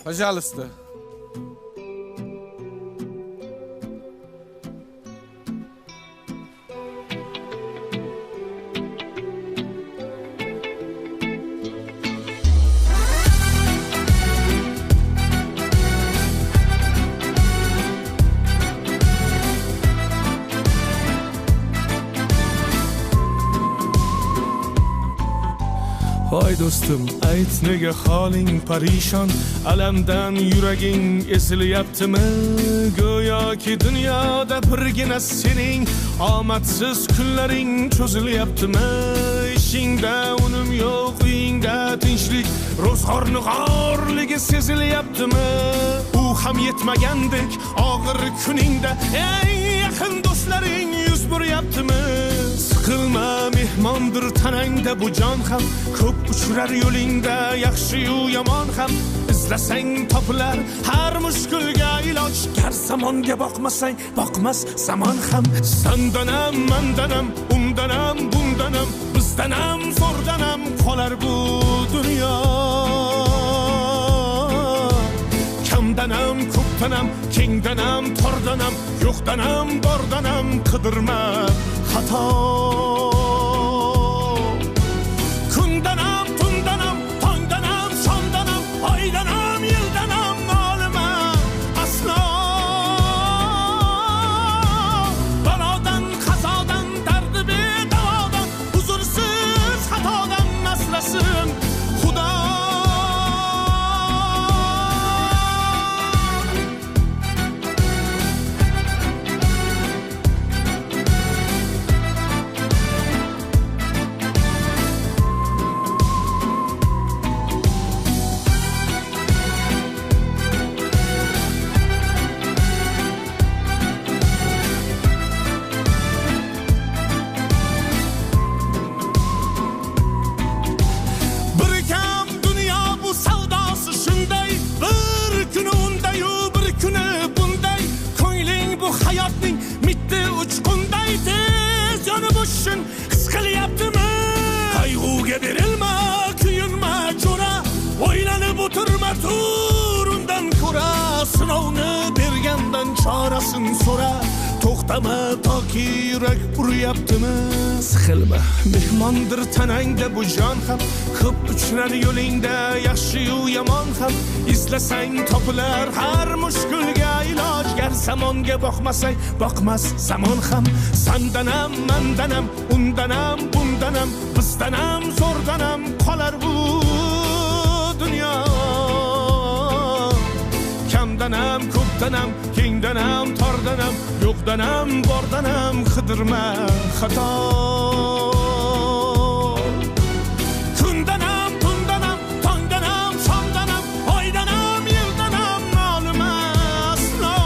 Пожалуйста. Voy do'stim, ayt nega holing parishon, alamdan yuraging ezilyaptimi? Go'yoki dunyoda birgina sening omadsiz kunlaring cho'zilyaptimi? Ishingda unum yo'q, uyingda tinchlik, ro'zg'orning g'orligi sezilyaptimi? U ham yetmagandek og'ir kuningda eng yaqin do'stlaring yuz buryaptimi? Siqilma, mehmondir tanangda bu jon ham, ko'p uchrar yo'lingda yaxshi-yu yomon ham. Izlasang topilar har mushkulga iloj, gar zamonga boqmasang boqmas zamon ham. Sandanam, mandanam, undanam, bundanam, bizdanam, zo'rdanam qolar bu dunyo. Kamdanam, ko'pdanam, kengdanam, tordanam, yo'qdanam, bordanam, qidirma xato. Kundanam, tundanam, tongdanam, sondanam, oydanam, yildanam olma aslo. Balodan, qazodan, dardi bedavodan, huzursiz xatodan asrasin Xudo. Qayg'uga berilma, kuyinma jo'ra, o'ylanib o'tirma, tur undan ko'ra, sinovni bergandan chorasin so'ra. To'xtama toki yurak uryaptimi? Siqilma, mehmondir tanangda bu jon ham, ko'p uchrar yo'lingda yaxshi-yu yomon ham. Izlasang topilar har mushkulga iloj, gar zamonga boqmasang boqmas zamon ham. Sandanam, mandanam, undanam, bundanam, bizdanam, zo'rdanam qolar bu dunyo. Kamdanam, ko'pdanam, kengdanam, tordanam, yo'qdanam, bordanam, qidirma xato. Kundanam, tundanam, tongdanam, sondanam, oydanam, yildanam olma aslo.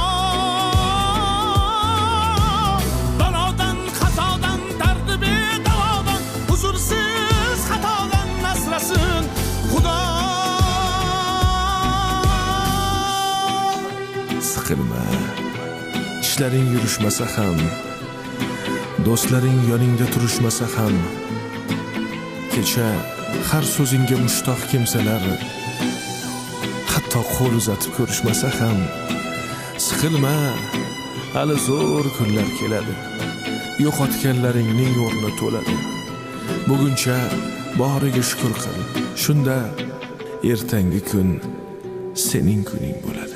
Balodan, qazodan, dardi bedavodan, huzursiz xatodan asrasin Xudo. Siqilma, ishlaring yurishmasa ham, do'stlaring yoningda turishmasa ham, kecha har so'zingga mushtoq kimsalar hatto qo'l uzatib ko'rishmasa ham, siqilma, hali zo'r kunlar keladi, yo'qotganlaringning o'rni to'ladi. Buguncha boriga shukr qil, shunda ertangi kun sening kuning bo'ladi.